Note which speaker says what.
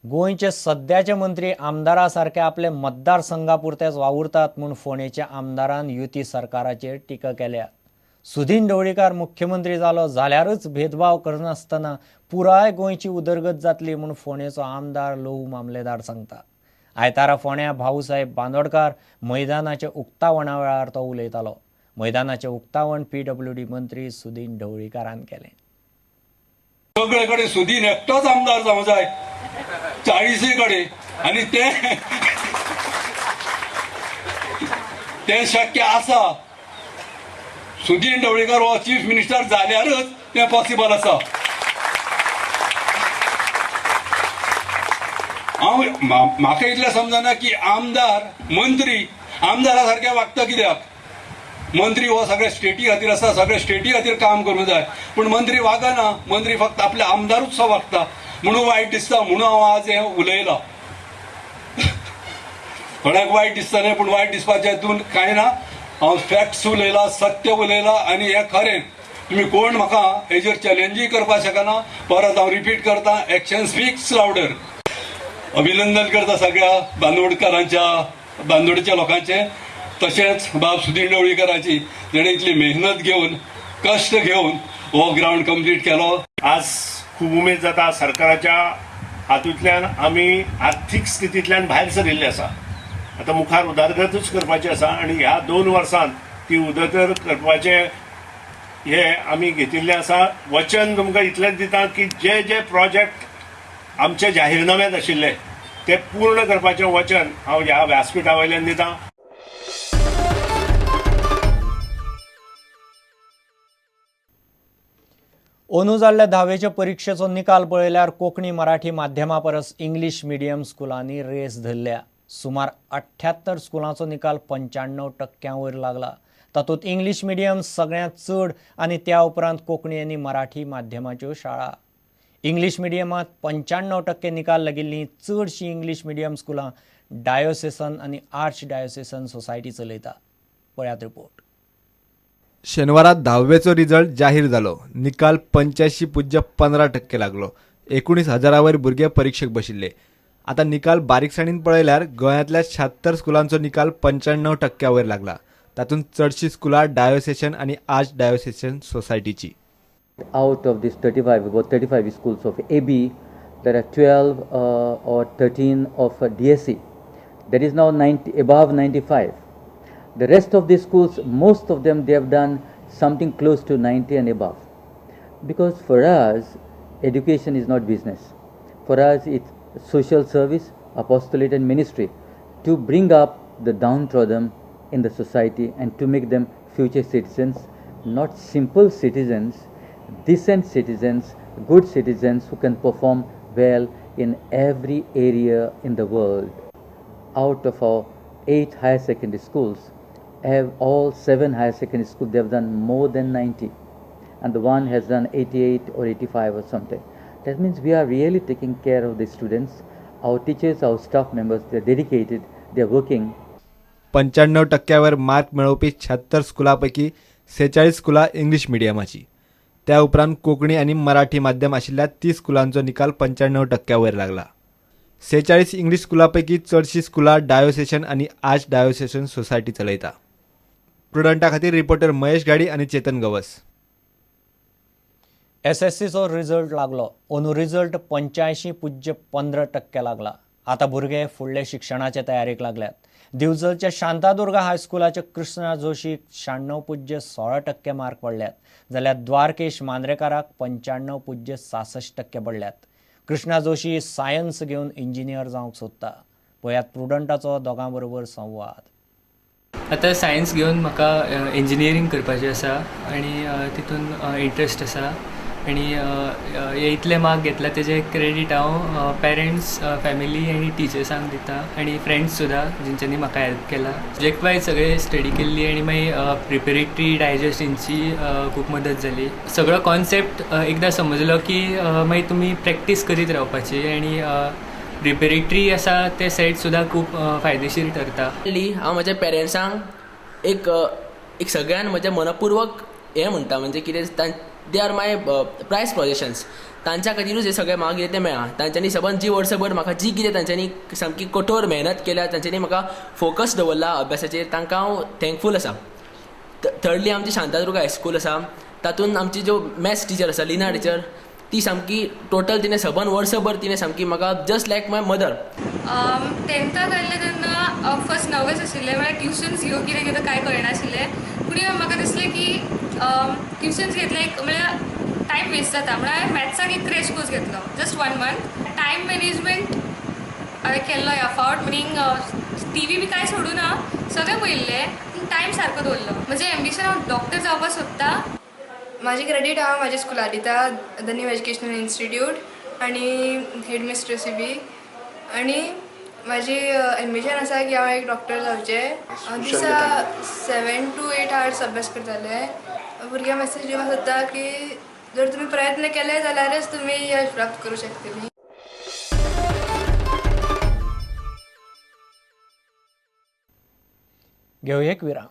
Speaker 1: गोंयचे सध्याचे मंत्री आमदारासारखे आपले मतदारसंघापुरतेच वावुरतात म्हूण फोंडेच्या आमदारान युती सरकाराचेर टिका केल्या। सुदीन ढवळीकार मुख्यमंत्री जालो जाल्यारूच भेदभाव करनासतना पुराय गोंयची उदरगत जातली म्हूण फोंडेचो आमदार लोहू मामलेदार सांगता। आयतारा फोंड्या भाऊसाहेब बांदोडकार मैदानाचे उक्तावणा वेळार तो उलयतालो। मैदानाचे उक्तावण PWD मंत्री सुदीन ढवळीकारान केलें।
Speaker 2: सगळे कडेन सुदीन एकटोच आमदार जावंक जाय 40 कडेन आनी ते शक्य आसा। सुदीन ढवळीकर हो चीफ मिनिस्टर जाल्यारच ते पॉसिबल आसा। म्हाका इतलें समजना की आमदार मंत्री आमदारा सारके वागता कित्याक? मंत्री हो सगळे स्टेटी खातीर आसा, सगळे स्टेटी खातीर काम करूंक जाय, पूण मंत्री वागना। मंत्री फक्त आपल्या आमदारूच सो वागता म्हणून वायट दिसता, म्हणून हांव आज हें उलयलां। कोणाक वायट दिसता न्ही, पूण वायट दिसपाचें हितून कांय ना। हांव फॅक्ट्स उलयलां, सत्य उलयलां आनी हें खरें। तुमी कोण म्हाका हेजेर चॅलेंजूय करपाक शकना। परत हांव रिपीट करतां, एक्शन स्पीक्स लावडर। अभिनंदन करता सगळ्या बांदोडच्या लोकांचे, तशेंच बाब सुदीन ढवळीकराची, जेणे इतली मेहनत घेवन कश्ट घेवन हो ग्राउंड कंप्लीट केलो।
Speaker 3: आज खूब उमेद जाता सरकाराच्या हातूंतल्यान आमी आर्थीक स्थितींतल्यान भायर सरिल्ले आसा। आतां मुखार उदरगतूच करपाची आसा आनी ह्या 2 वर्सांत ती उदरगत करपाचे हे आमी घेतिल्ले आसा। वचन तुमकां इतलेंच दिता की जे जे प्रोजेक्ट आमचे जाहीरनाम्यांत आशिल्ले ते पूर्ण करपाचें वचन हांव ह्या व्यासपीठा वयल्यान दितां।
Speaker 1: अंदू जाल्ल्या 10वेचे परीक्षेचो निकाल पळयल्यार कोंकणी मराठी माध्यमा परस इंग्लीश मिडियम स्कुलांनी रेस धरल्या। सुमार 78 स्कुलांचो निकाल 95% वयर लागला। तातूंत इंग्लीश मिडियम सगळ्यांत चड आनी त्या उपरांत कोंकणी आनी मराठी माध्यमाच्यो शाळा। इंग्लीश मिडियमांत 95% निकाल लागिल्लीं चडशीं इंग्लीश मिडियम स्कुलां डायोसेसन आनी आर्च डायोसेसन सोसायटी चलयता। पळयात रिपोर्ट।
Speaker 4: शेनवारा 10वेचो रिजल्ट जाहीर जालो। निकाल 85.15% लागलो। 19,000 वयर भुरगे परीक्षेक बशिल्ले। आता निकाल बारीकसाणीन पळयल्यार गोंयांतल्या 76 स्कुलांचो निकाल 95% वयर लागला। तातूंत चडशीं स्कुलां डायोसेशन आनी आर्च डायोसेशन सोसायटीची।
Speaker 5: Out of this 35, about 35 schools of AB, there are 12 or 13 of DSE. That is now above 95. The rest of the schools, most of them, they have done something close to 90 and above. Because for us, education is not business. For us, it's social service, apostolate and ministry to bring up the downtrodden in the society and to make them future citizens, not simple citizens, decent citizens, good citizens who can perform well in every area in the world. Out of our 8 higher secondary schools, all 7 higher secondary schools, they have done more than 90, and the one has done 88 or 85 or something. That means we are really taking care of the students. Our teachers, our staff members, they are dedicated, they are working.
Speaker 4: 95% वर mark मेळोवपी 76 स्कुलांपैकी 46 स्कुलां English मिडियमाची। त्या उपरांत कोंकणी आनी मराठी माध्यम आशिल्ल्या 30 स्कुलांचो निकाल 95% वयर लागला। 46 इंग्लीश स्कुलांपैकी चडशीं स्कुलां डायोसेशन आनी आर्च डायोसेशन सोसायटी चलयता। प्रुडंटा खातीर रिपोर्टर महेश गाडी आनी चेतन गवस।
Speaker 1: SSCचो रिजल्ट लागलो। अंदू रिजल्ट 85.15% लागला। आता भुरगे फुडले शिक्षणाचे तयारेक लागल्यात। दिवचलच्या शांतादुर्गा हायस्कुलाचे कृष्णा जोशीक 96.16% मार्क पडल्यात, जाल्यार द्वारकेश मांद्रेकाराक 95.66% पडल्यात। कृष्णा जोशी सायन्स घेवन इंजिनियर जावंक सोदता। पळयात प्रुडंटाचो दोगां बरोबर संवाद।
Speaker 6: आतां सायन्स घेवन म्हाका इंजिनियरींग करपाचें आसा आनी तितून इंट्रस्ट आसा आनी हे इतले मार्क घेतला तेजे क्रेडीट हांव पेरंट्स, फॅमिली आनी टिचर्सांक दिता आनी फ्रेंड्स सुद्दां जेंच्यांनी म्हाका हेल्प केला। सब्जेक्ट वायज सगळे स्टडी केल्ली आनी मागीर प्रिपेरेटरी डायजेस्टींची खूब मदत जाली। सगळो कॉन्सेप्ट एकदां समजलो की मागीर तुमी प्रॅक्टीस करीत रावपाची आनी प्रिपेरेटरी आसा ते सेट सुद्दां खूब फायदेशीर ठरता।
Speaker 7: हांव म्हज्या पेरंट्सांक एक सगळ्यान म्हजें मनपूर्वक हें म्हणटा, म्हणजे कितें they are my price projections. तांच्या खातीरूच हे सगळें म्हाका कितें तें मेळ्ळा. तांच्यांनी सबंद जी वर्सभर म्हाका जी कितें तांच्यांनी सामकी कठोर मेहनत केल्या, तांच्यांनी म्हाका फोकस दवरला अभ्यासाचेर, तांकां हांव थँकफूल आसा. थर्डली आमची शांतादुर्गा हायस्कूल आसा, तातूंत आमची ज्यो मॅथ्स टिचर आसा लिना टिचर, ती सामकी टोटल तिणें सबंद वर्सभर तिणें सामकी म्हाका जस्ट लायक माय मदर.
Speaker 8: 10th जाल्लें तेन्ना फर्स्ट नर्वस आशिल्लें, म्हळ्यार ट्युशन्स घेवं कितें घेता कांय कळनाशिल्लें. पूण म्हाका दिसलें की ट्युशन्स घेतले म्हळ्यार टायम वेस्ट जाता, म्हळ्यार मॅथ्साक एक क्रॅश कोर्स घेतलो जस्ट 1 मंथ. टायम मॅनेजमेंट हांवें केल्लो ह्या फावट, मिनींग TV बी कांय सोडूं ना, सगळें पळयल्लें, टायम सारको दवरलो. म्हजें एम्बिशन हांव डॉक्टर जावपाक सोदतां.
Speaker 9: माझी क्रेडीट हांव म्हाज्या स्कुलाक दिता, द न्यू एज्युकेशनल इन्स्टिट्यूट आनी हेडमिस्ट्रेसी बी. आनी म्हाजी एम्बिशन आसा की हांव एक डॉक्टर जावचें. दिसा 7 to 8 hours अभ्यास करतालें. भुरग्यांक मॅसेज दिवपाक सोदता की जर तुमी प्रयत्न केले जाल्यारच तुमी यश प्राप्त करूं शकतली.
Speaker 1: घेऊ एक विराम.